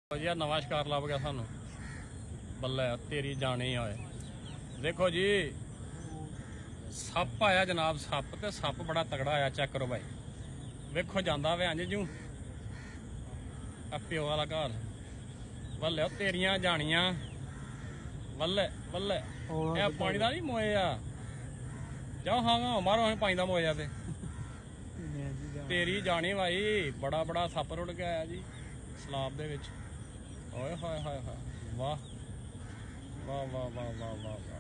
जी नवा शिकार लभ गया सानू बल्ले तेरी जाने आए। देखो जी सप आया जनाब, सप ते सप बड़ा तगड़ा आया। चेक करो भाई, वेखो जांदा वे इंज जू प्यो वाला घर। बल्ले तेरियां जानियां बल्ले बल्ले। पानी का नहीं मोया जाओ, हाँ हाँ मारो पानी का मोया पे तेरी जानी भाई। बड़ा बड़ा सप रुड़ के आया जी सलाब दे विच। ओए हाय हाय हाय, वाह वाह वाह वाह वाह वाह।